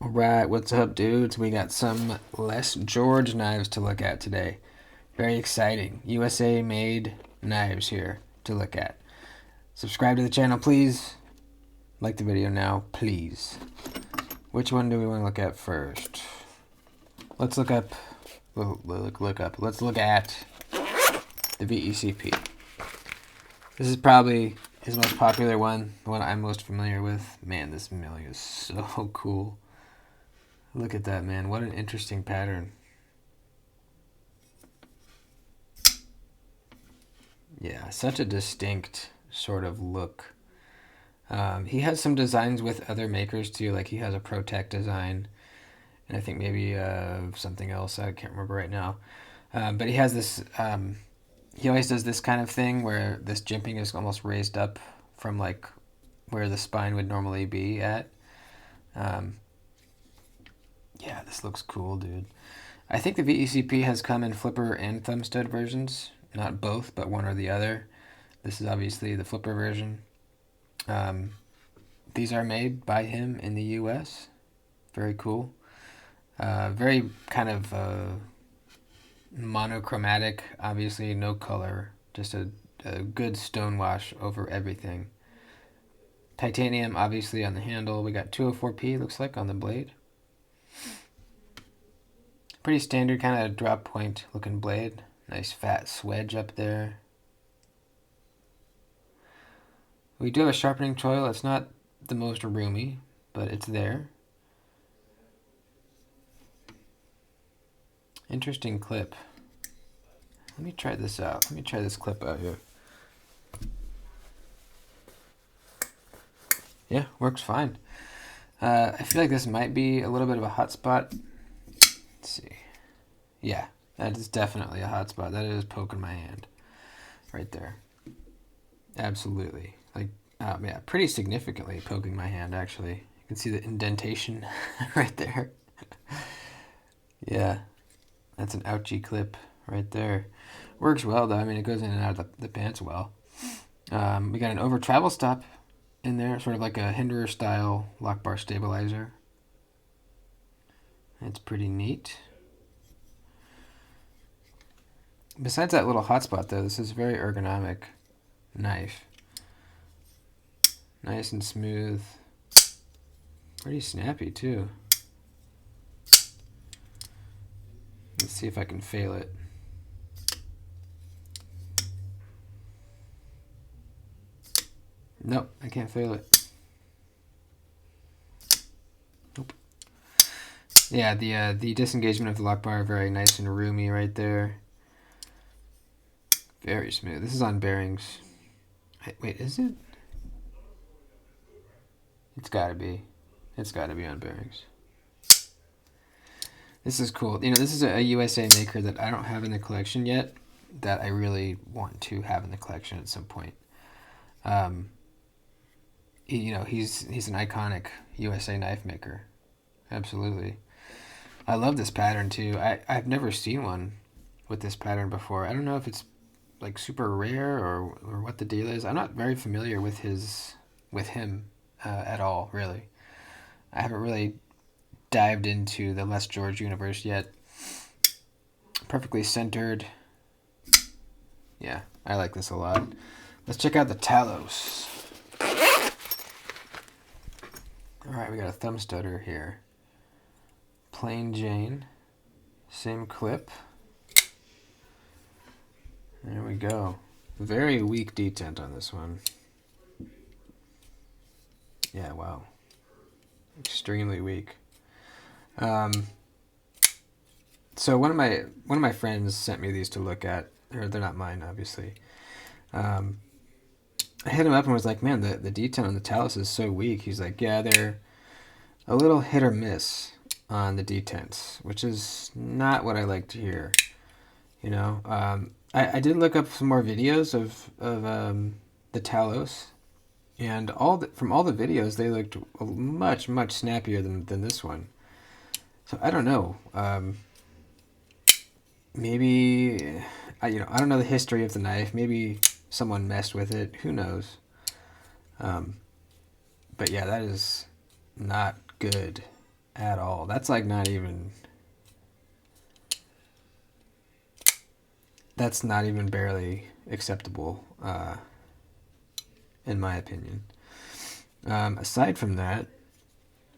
Alright, what's up, dudes? We got some less George knives to look at today. Very exciting. USA made knives here to look at. Subscribe to the channel, please. Like the video now, please. Which one do we want to look at first? Let's look up. Let's look at the VECP. This is probably his most popular one, the one I'm most familiar with. Man, this milling is so cool. Look at that, man. What an interesting pattern. Yeah, such a distinct sort of look. He has some designs with other makers too. Like he has a ProTech design, and I think maybe something else. I can't remember right now. But he has this. He always does this kind of thing where this jimping is almost raised up from like where the spine would normally be at. Yeah, this looks cool, dude. I think the VECP has come in flipper and thumb stud versions. Not both, but one or the other. This is obviously the flipper version. These are made by him in the US. Very cool. Very kind of monochromatic. Obviously, no color. Just a good stone wash over everything. Titanium, obviously, on the handle. We got 204p, looks like, on the blade. Pretty standard kind of drop point looking blade. Nice fat swedge up there. We do have a sharpening choil. It's not the most roomy, but it's there. Interesting clip. Let me try this out. Let me try this clip out here. Yeah, works fine. I feel like this might be a little bit of a hot spot. Let's see. Yeah, that is definitely a hot spot. That is poking my hand right there. Absolutely. Like, yeah, pretty significantly poking my hand, actually. You can see the indentation right there. Yeah, that's an ouchie clip right there. Works well, though. I mean, it goes in and out of the pants well. We got an over travel stop in there, sort of like a Hinderer style lock bar stabilizer. It's pretty neat. Besides that little hotspot, though, this is a very ergonomic knife. Nice and smooth. Pretty snappy, too. Let's see if I can fail it. Nope, I can't fail it. Nope. Yeah, the disengagement of the lock bar, very nice and roomy right there. Very smooth. This is on bearings. Wait, is it? It's gotta be. It's gotta be on bearings. This is cool. You know, this is a USA maker that I don't have in the collection yet, that I really want to have in the collection at some point. You know, he's an iconic USA knife maker. Absolutely. I love this pattern too. I've never seen one with this pattern before. I don't know if it's like super rare or what the deal is. I'm not very familiar with him at all, really. I haven't really dived into the Les George universe yet. Perfectly centered. Yeah, I like this a lot. Let's check out the Talos. Alright, we got a thumb studder here. Plain Jane. Same clip. There we go. Very weak detent on this one. Yeah, wow. Extremely weak. So one of my friends sent me these to look at. They're not mine, obviously. I hit him up and was like, man, the detent on the Talos is so weak. He's like, yeah, they're a little hit or miss on the detents, which is not what I like to hear. You know, I did look up some more videos of the Talos, and from all the videos, they looked much snappier than this one. So I don't know. Maybe I don't know the history of the knife. Maybe someone messed with it. Who knows? But yeah, that is not good. at all. That's like not even, that's not even barely acceptable, in my opinion. Aside from that,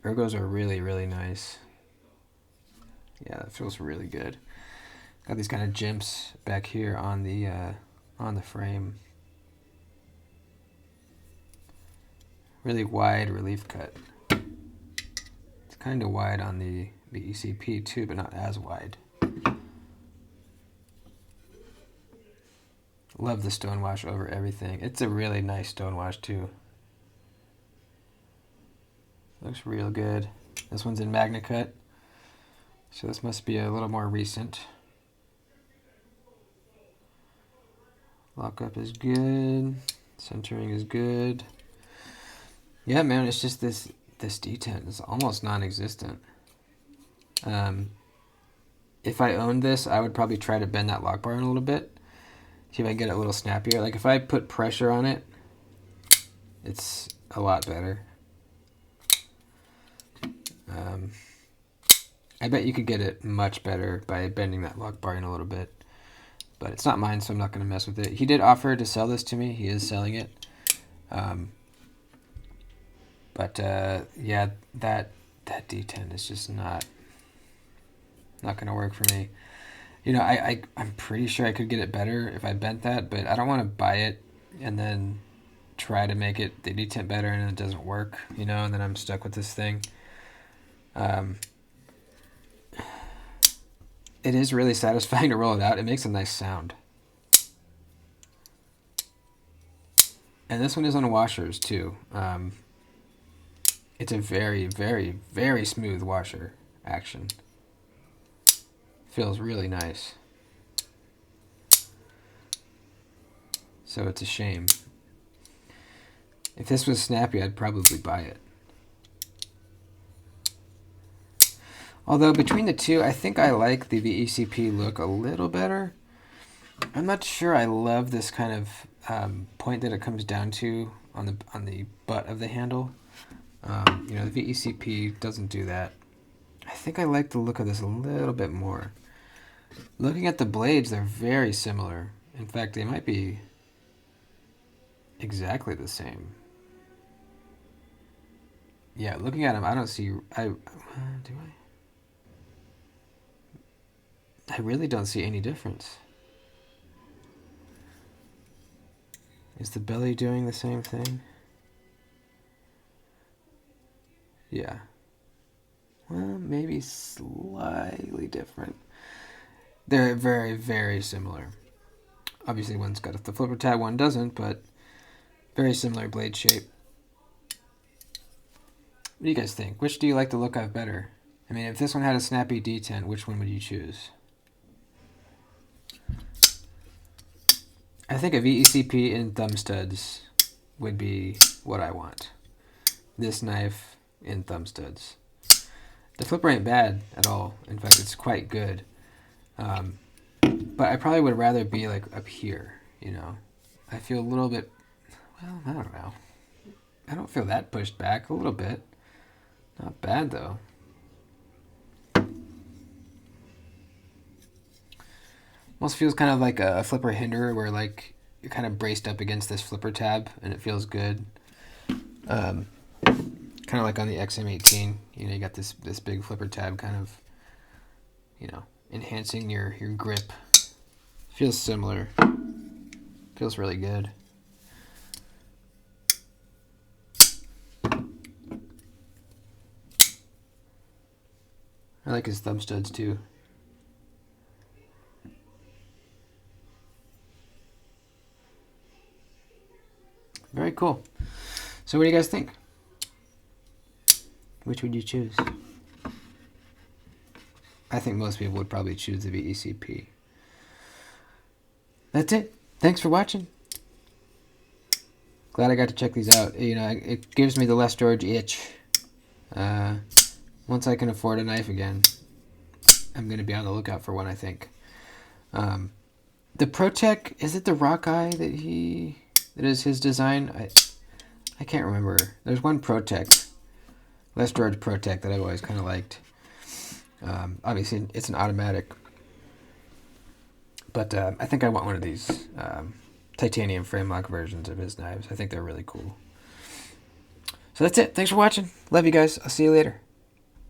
ergos are really, really nice. Yeah, that feels really good. Got these kind of jimps back here on the frame. Really wide relief cut. It's kind of wide on the VECP too, but not as wide. Love the stonewash over everything. It's a really nice stonewash too. Looks real good. This one's in Magna Cut, so this must be a little more recent. Lockup is good. Centering is good. Yeah, man, it's just this detent is almost non-existent. If I owned this, I would probably try to bend that lock bar in a little bit. See if I can get it a little snappier. Like if I put pressure on it, it's a lot better. I bet you could get it much better by bending that lock bar in a little bit. But it's not mine, so I'm not going to mess with it. He did offer to sell this to me. He is selling it. Yeah, that detent is just not going to work for me. You know, I'm pretty sure I could get it better if I bent that, but I don't want to buy it and then try to make it the detent better and it doesn't work, you know, and then I'm stuck with this thing. It is really satisfying to roll it out. It makes a nice sound. And this one is on washers too. It's a very, very, very smooth washer action. Feels really nice. So it's a shame. If this was snappy, I'd probably buy it. Although between the two, I think I like the VECP look a little better. I'm not sure I love this kind of point that it comes down to on the butt of the handle. You know, the VECP doesn't do that. I think I like the look of this a little bit more. Looking at the blades, they're very similar. In fact, they might be exactly the same. Yeah, looking at them, I don't see. Do I? I really don't see any difference. Is the belly doing the same thing? Yeah. Well, maybe slightly different. They're very, very similar. Obviously, one's got the flipper tab, one doesn't, but very similar blade shape. What do you guys think? Which do you like the look of better? I mean, if this one had a snappy detent, which one would you choose? I think a VECP in thumb studs would be what I want. This knife in thumb studs. The flipper ain't bad at all. In fact, it's quite good. But I probably would rather be like up here, you know. I feel a little bit, well, I don't know. I don't feel that pushed back, a little bit. Not bad though. Almost feels kind of like a flipper hinder where like you're kind of braced up against this flipper tab and it feels good. Kind of like on the XM18, you know, you got this big flipper tab kind of, you know, enhancing your grip. Feels similar. Feels really good. I like his thumb studs too. Very cool. So what do you guys think? Which would you choose? I think most people would probably choose the VECP. That's it. Thanks for watching. Glad I got to check these out. You know, it gives me the Les George itch. Once I can afford a knife again, I'm going to be on the lookout for one, I think. The ProTech, is it the Rock Eye that is his design? I can't remember. There's one ProTech Les George ProTech that I've always kind of liked. Obviously, it's an automatic, but I think I want one of these titanium frame lock versions of his knives. I think they're really cool. So that's it. Thanks for watching. Love you guys. I'll see you later.